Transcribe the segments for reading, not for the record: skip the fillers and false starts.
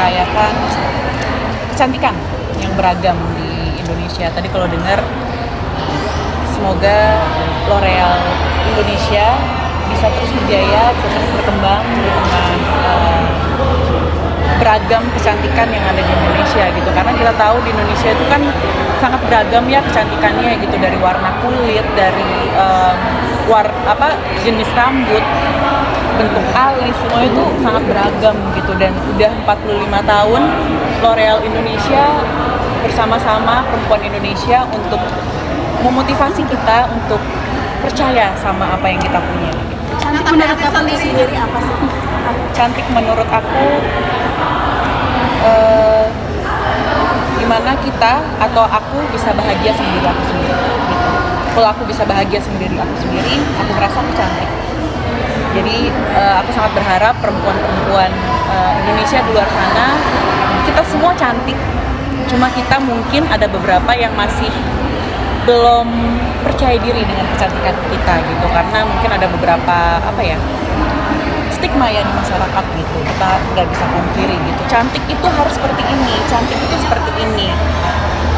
merayakan kecantikan yang beragam di Indonesia. Tadi kalau dengar, semoga L'Oreal Indonesia bisa terus berjaya, bisa terus berkembang dengan beragam kecantikan yang ada di Indonesia gitu. Karena kita tahu di Indonesia itu kan sangat beragam ya kecantikannya gitu, dari warna kulit, dari jenis rambut, bentuk alis, semua itu sangat beragam gitu. Dan udah 45 tahun L'Oreal Indonesia bersama-sama perempuan Indonesia untuk memotivasi kita untuk percaya sama apa yang kita punya. Cantik menurut kamu sendiri apa sih? Cantik menurut aku gimana kita atau aku bisa bahagia sendiri aku sendiri gitu. Kalau aku bisa bahagia sendiri aku sendiri, aku merasa aku cantik. Jadi aku sangat berharap perempuan-perempuan Indonesia di luar sana, kita semua cantik. Cuma kita mungkin ada beberapa yang masih belum percaya diri dengan kecantikan kita gitu, karena mungkin ada beberapa stigma ya di masyarakat gitu. Kita nggak bisa pungkiri gitu, cantik itu harus seperti ini, cantik itu seperti ini.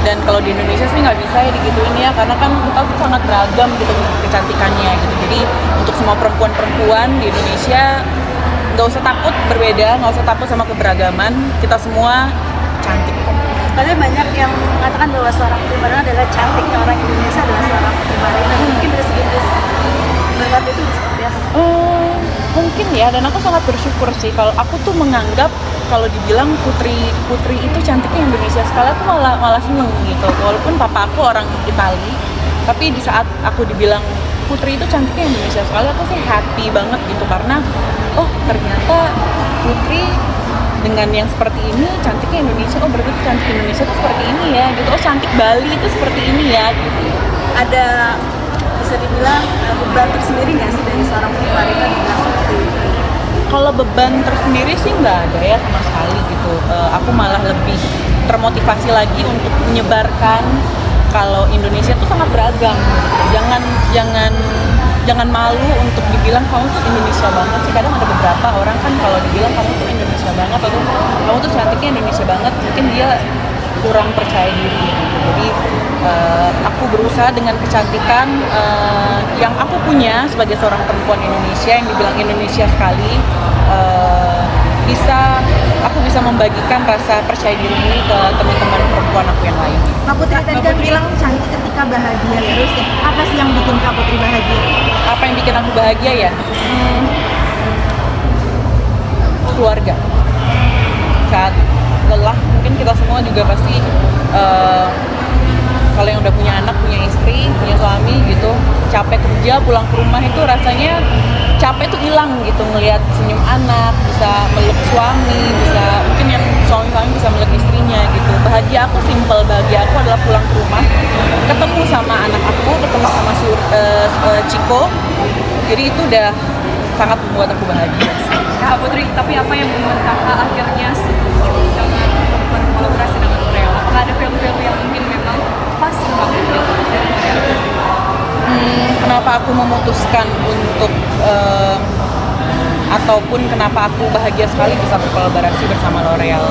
Dan kalau di Indonesia sih nggak bisa ya digituin ya, karena kan kita tuh sangat beragam gitu kecantikannya gitu. Jadi untuk semua perempuan-perempuan di Indonesia nggak usah takut berbeda, nggak usah takut sama keberagaman, kita semua cantik. Karena banyak yang mengatakan bahwa seorang prima adalah cantiknya orang Indonesia adalah seorang prima. Mungkin dari segi melihat itu seperti apa? Mungkin ya, dan aku sangat bersyukur sih kalau aku tuh menganggap kalau dibilang putri itu cantiknya Indonesia sekali, aku malah seneng gitu. Walaupun papa aku orang Itali, tapi di saat aku dibilang putri itu cantiknya Indonesia sekali, aku sih happy banget gitu, karena oh ternyata putri dengan yang seperti ini cantiknya Indonesia, oh berarti cantik Indonesia tuh seperti ini ya gitu, oh cantik Bali itu seperti ini ya gitu. Ada bisa dibilang beban tersendiri nggak sih dari seorang prima dengan seperti itu? Kalau beban tersendiri sih nggak ada ya sama sekali gitu. Aku malah lebih termotivasi lagi untuk menyebarkan kalau Indonesia tuh sangat beragam. Jangan malu untuk dibilang kamu tuh Indonesia banget sih. Kadang ada beberapa orang kan kalau dibilang kamu tuh Indonesia banget atau kamu tuh cantiknya Indonesia banget, mungkin dia kurang percaya diri gitu. Jadi aku berusaha dengan kecantikan yang aku punya sebagai seorang perempuan Indonesia yang dibilang Indonesia sekali, aku bisa membagikan rasa percaya diri ini ke teman-teman perempuan aku yang lain. Kak Putri tadi kan bilang cantik ketika bahagia terus ya. Apa sih yang bikin Kak Putri bahagia? Apa yang bikin aku bahagia ya? Keluarga. Saat lelah, mungkin kita semua juga pasti kalau yang udah punya anak, punya istri, punya suami gitu, capek kerja, pulang ke rumah itu rasanya capek tuh hilang gitu, ngelihat senyum anak, bisa meluk suami, bisa mungkin yang suami bisa meluk istrinya gitu. Bahagia aku simple, bahagia aku adalah pulang ke rumah, ketemu sama anak aku, ketemu sama Ciko. Jadi itu udah sangat membuat aku bahagia sih. Kak Putri, tapi apa yang membuat kakak akhirnya setuju dengan berkolaborasi dengan L'Oreal? Apakah ada film-film yang mungkin memang pas Kak Putri dari L'Oreal? Kenapa aku memutuskan untuk ataupun kenapa aku bahagia sekali bisa berkolaborasi bersama L'Oreal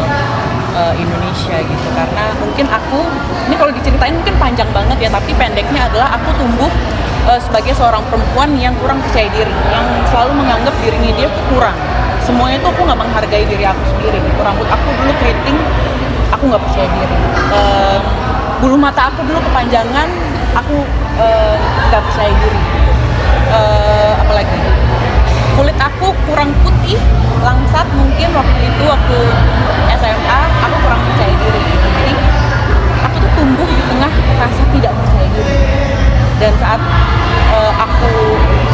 Indonesia gitu, karena mungkin aku ini kalau diceritain mungkin panjang banget ya, tapi pendeknya adalah aku tumbuh sebagai seorang perempuan yang kurang percaya diri, yang selalu menganggap dirinya dia tuh kurang. Semuanya tuh aku nggak menghargai diri aku sendiri gitu. Rambut aku dulu keriting, aku nggak percaya diri. Bulu mata aku dulu kepanjangan, aku nggak percaya diri. Apalagi kulit aku kurang putih, langsat mungkin waktu SMA, aku kurang percaya diri gitu. Jadi aku tuh tumbuh di tengah rasa tidak percaya diri. Dan saat aku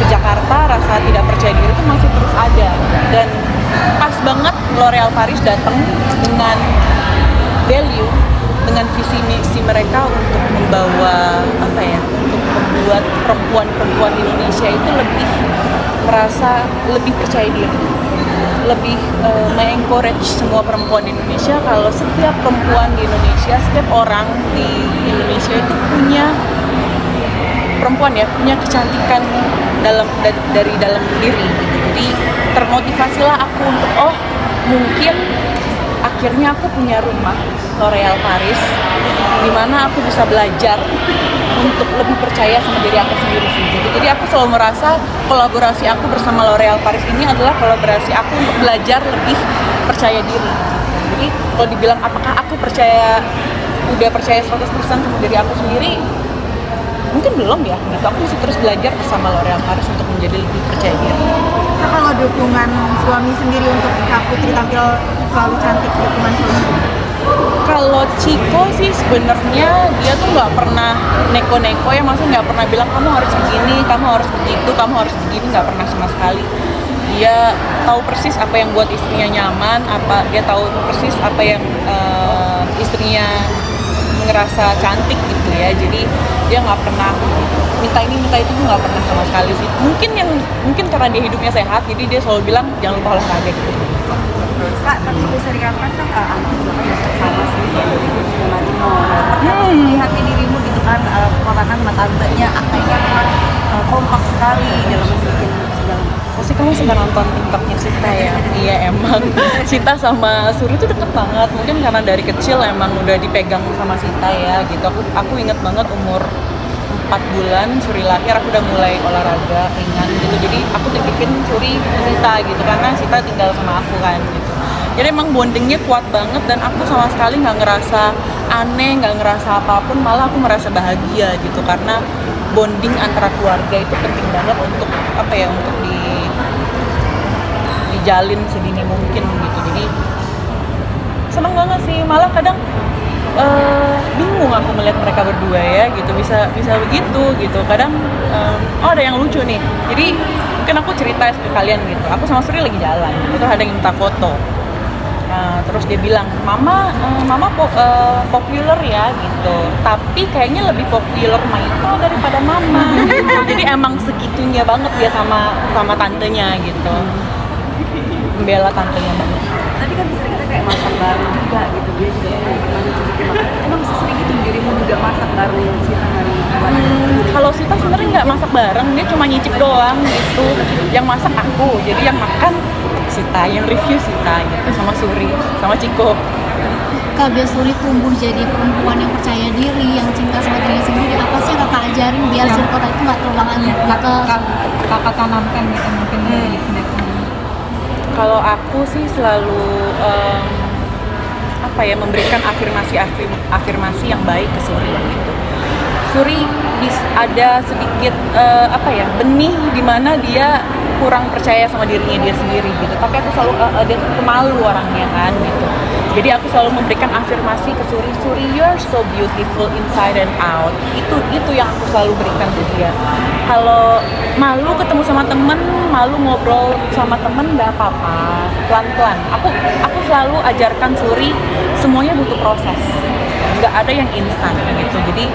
ke Jakarta, rasa tidak percaya diri itu masih terus ada. Dan pas banget L'Oreal Paris datang dengan value, dengan visi misi mereka untuk membawa untuk membuat perempuan-perempuan Indonesia itu lebih percaya diri, lebih mengencourage semua perempuan Indonesia kalau setiap perempuan di Indonesia, setiap orang di Indonesia itu punya kecantikan dari dalam diri gitu. Jadi termotivasilah aku untuk mungkin akhirnya aku punya rumah L'Oreal Paris, di mana aku bisa belajar untuk lebih percaya sama diri aku sendiri sih. Jadi aku selalu merasa kolaborasi aku bersama L'Oreal Paris ini adalah kolaborasi aku untuk belajar lebih percaya diri. Jadi kalau dibilang apakah aku udah percaya 100% sama diri aku sendiri, mungkin belum ya. Gitu. Aku masih terus belajar bersama L'Oreal Paris untuk menjadi lebih percaya diri. Nah, kalau dukungan suami sendiri untuk Kak Putri tampil selalu cantik, dukungan suami? Kalau Ciko sih sebenarnya dia tuh nggak pernah neko-neko ya, maksudnya nggak pernah bilang kamu harus begini, kamu harus begitu, kamu harus begini, nggak pernah sama sekali. Dia tahu persis apa yang buat istrinya nyaman, dia tahu persis apa yang istrinya ngerasa cantik gitu ya. Jadi dia nggak pernah minta ini minta itu, nggak pernah sama sekali sih. Mungkin karena dia hidupnya sehat, jadi dia selalu bilang jangan lupa olahraga gitu. Kak, tapi bisa dikatakan kan aku juga kan sama sih dengan Marino. Seperti apa sih melihatnya dirimu gitu kan, perangan sama tantenya, kayaknya kompak sekali dalam bikin segala. Pasti kamu sudah nonton TikToknya Sita ya? Iya emang, Sita sama Suri tuh deket banget. Mungkin karena dari kecil emang udah dipegang sama Sita ya gitu. Aku inget banget umur 4 bulan Suri lahir, aku udah mulai olahraga ringan gitu. Jadi aku titipin Suri ke Sita gitu, karena Sita tinggal sama aku kan gitu. Jadi emang bondingnya kuat banget dan aku sama sekali nggak ngerasa aneh, nggak ngerasa apapun, malah aku merasa bahagia gitu, karena bonding antara keluarga itu penting banget untuk untuk dijalin sedini mungkin gitu. Jadi seneng banget sih, malah kadang bingung aku melihat mereka berdua ya gitu, bisa begitu gitu. Kadang ada yang lucu nih, jadi mungkin aku cerita ke kalian gitu, aku sama Suri lagi jalan gitu, ada yang minta foto. Terus dia bilang, mama populer ya gitu, tapi kayaknya lebih populer Maito daripada mama gitu. Jadi emang segitunya banget dia sama tantenya gitu, membela tantenya banget. Tapi kan bisa kita kayak masak bareng juga gitu, dia juga pernah mencicipi makan. Emang sesering itu dirimu juga masak bareng Sita hari Kalau Sita sebenarnya nggak masak bareng, dia cuma nyicip doang gitu. Yang masak aku, jadi yang makan Sita, yang review Sita gitu, sama Suri, sama Ciko. Kak, biar Suri tumbuh jadi perempuan yang percaya diri, yang cinta sama dirinya sendiri, apa sih yang kakak ajarin biar circle itu nggak terulang lagi? Kakak tanamkan gitu mungkin dari Kalau aku sih selalu memberikan afirmasi yang baik ke Suri gitu. Suri ada sedikit benih di mana dia kurang percaya sama dirinya dia sendiri gitu. Tapi aku selalu dia tuh pemalu orangnya kan gitu. Jadi aku selalu memberikan afirmasi ke Suri, you are so beautiful inside and out. Itu yang aku selalu berikan ke dia. Kalau malu ketemu sama temen, malu ngobrol sama temen, nggak apa-apa, pelan-pelan. Aku selalu ajarkan Suri, semuanya butuh proses, nggak ada yang instan gitu. Jadi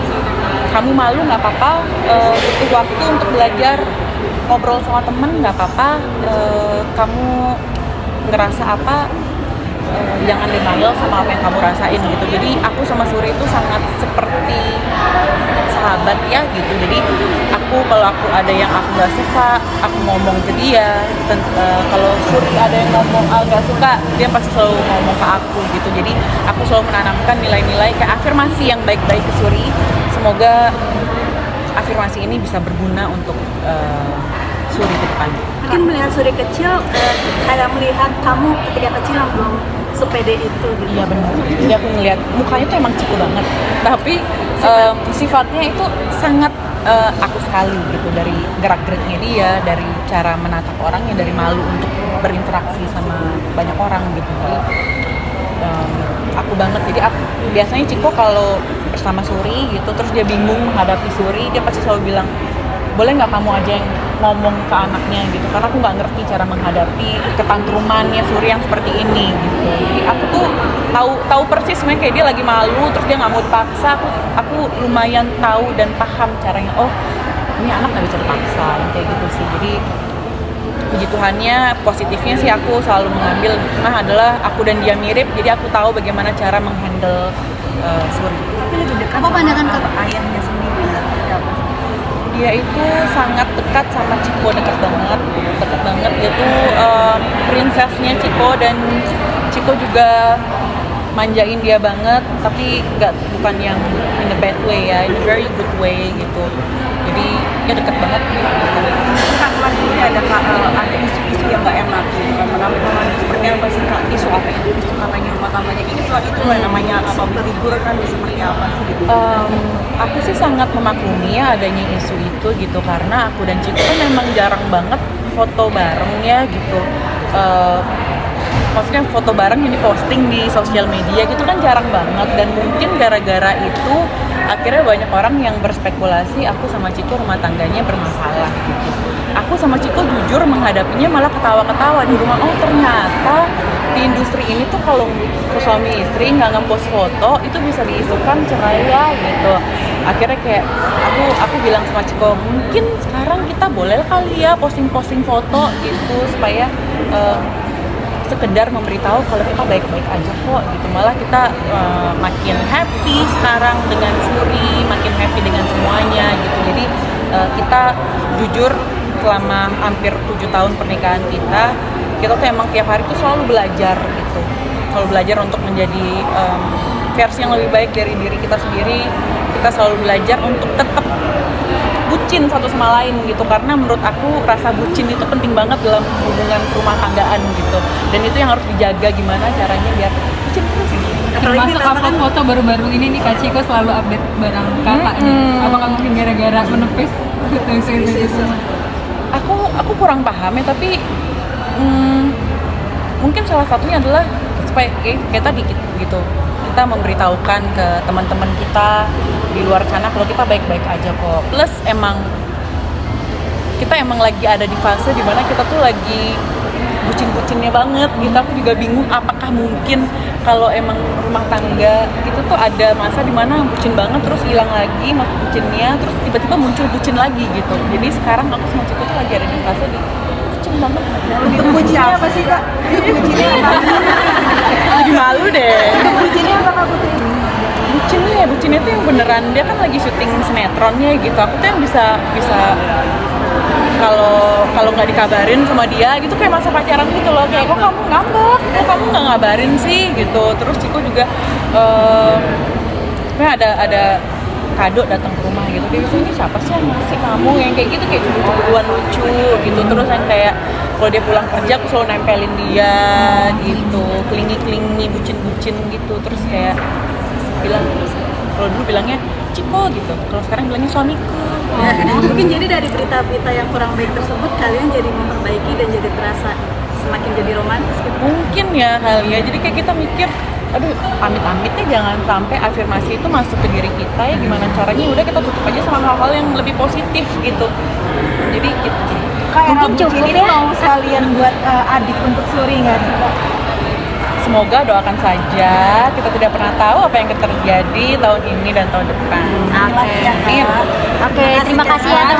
kamu malu nggak apa-apa, butuh waktu untuk belajar ngobrol sama temen, nggak apa-apa. Kamu ngerasa apa, jangan denial sama apa yang kamu rasain gitu. Jadi aku sama Suri itu sangat seperti sahabat ya gitu. Jadi kalau aku ada yang aku nggak suka, aku ngomong ke dia. Kalau Suri ada yang ngomong nggak suka, dia pasti selalu ngomong ke aku gitu. Jadi aku selalu menanamkan nilai-nilai kayak afirmasi yang baik-baik ke Suri. Semoga afirmasi ini bisa berguna untuk Suri ke depan. Mungkin melihat Suri kecil, kayak melihat kamu ketika kecil yang belum sepede itu gitu. Iya benar. Jadi aku ngeliat mukanya tuh emang ciku banget, tapi sifatnya itu sangat aku sekali gitu, dari gerak-geriknya dia, dari cara menatap orangnya, dari malu untuk berinteraksi sama banyak orang gitu. Jadi aku banget. Jadi biasanya Ciko kalau bersama Suri gitu, terus dia bingung menghadapi Suri, dia pasti selalu bilang, boleh nggak kamu aja yang ngomong ke anaknya gitu, karena aku nggak ngerti cara menghadapi ketantrumannya Suri yang seperti ini gitu. Jadi aku tuh tahu persis sebenarnya, kayak dia lagi malu terus dia nggak mau dipaksa, aku lumayan tahu dan paham caranya. Oh ini anak nggak bisa dipaksa kayak gitu sih. Jadi puji Tuhannya, positifnya sih aku selalu mengambil adalah aku dan dia mirip, jadi aku tahu bagaimana cara menghandle Suri. Tapi lebih dekat Apa pandangan sama ayahnya sendiri seperti apa? Dia itu sangat dekat sama Ciko, dekat banget. Dia tuh princessnya Ciko, dan Ciko juga manjain dia banget, tapi bukan yang in a bad way ya, in a very good way gitu. Jadi ya deket banget gitu. Kak, kemarin ini ada isu-isu yang nggak enak gitu kan, menamai seperti apa sih Kak? Isu apa ya? Isu katanya rumah tangganya ini soal itu lah namanya apa, berlibur kan seperti apa sih gitu. Aku sih sangat memaklumi ya adanya isu itu gitu, karena aku dan Ciko kan memang jarang banget foto bareng ya gitu. Maksudnya foto bareng ini posting di sosial media gitu kan jarang banget, dan mungkin gara-gara itu akhirnya banyak orang yang berspekulasi aku sama Ciko rumah tangganya bermasalah gitu. Aku sama Ciko jujur menghadapinya malah ketawa-ketawa di rumah. Oh ternyata di industri ini tuh kalau suami istri nggak ngepost foto itu bisa diisukan cerai ya gitu. Akhirnya kayak aku bilang sama Ciko, mungkin sekarang kita boleh kali ya posting-posting foto gitu supaya sekedar memberitahu kalau kita baik-baik aja kok gitu. Malah kita makin happy sekarang dengan Suri, makin happy dengan semuanya gitu. Jadi kita jujur selama hampir 7 tahun pernikahan kita tuh emang tiap hari tuh selalu belajar gitu, selalu belajar untuk menjadi versi yang lebih baik dari diri kita sendiri. Kita selalu belajar untuk tetap bucin satu sama lain gitu, karena menurut aku rasa bucin itu penting banget dalam hubungan rumah tanggaan gitu, dan itu yang harus dijaga gimana caranya biar bucin terus. Termasuk upload foto baru-baru ini nih Kak Ciko selalu update barang kakak nih. Apakah mungkin gara-gara menepis isu-isu? Aku kurang paham ya, tapi mungkin salah satunya adalah supaya kayak tadi gitu, kita memberitahukan ke teman-teman kita di luar sana kalau kita baik-baik aja kok. Plus kita emang lagi ada di fase dimana kita tuh lagi bucin-bucinnya banget gitu. Aku juga bingung apakah mungkin kalau emang rumah tangga itu tuh ada masa dimana bucin banget terus hilang lagi mas bucinnya, terus tiba-tiba muncul bucin lagi gitu. Jadi sekarang aku sama Ciko tuh lagi ada di fase di bucin banget. Untuk bucinnya apa sih Kak? Bucinnya apa? Jadi malu deh. Bucinnya apa Kak Putri? Bucinnya tuh yang beneran, dia kan lagi syuting sinetronnya gitu. Aku tuh yang bisa kalau nggak dikabarin sama dia gitu, kayak masa pacaran gitu loh, kayak kok kamu ngambek, kok kamu nggak ngabarin sih gitu. Terus Ciko juga kayak ada kado datang ke rumah gitu, dia bilang ini siapa sih yang ngasih kamu, yang kayak gitu, kayak cemburuan lucu gitu. Terus yang kayak kalau dia pulang kerja aku selalu nempelin dia gitu, kelingi bucin gitu. Terus kayak bilang, kalau dulu bilangnya Ciko gitu, kalau sekarang bilangnya suamiku. Mungkin jadi dari berita-berita yang kurang baik tersebut kalian jadi memperbaiki dan jadi terasa semakin jadi romantis gitu. Mungkin ya kali ya, jadi kayak kita mikir aduh amit-amitnya jangan sampai afirmasi itu masuk ke diri kita ya, gimana caranya udah kita tutup aja sama hal-hal yang lebih positif gitu. Jadi gitu sih. Mungkin cukup ini mau sekalian buat adik untuk Suri nggak sih Kak? Semoga doakan saja, kita tidak pernah tahu apa yang terjadi tahun ini dan tahun depan. Amin. Oke, terima kasih ya.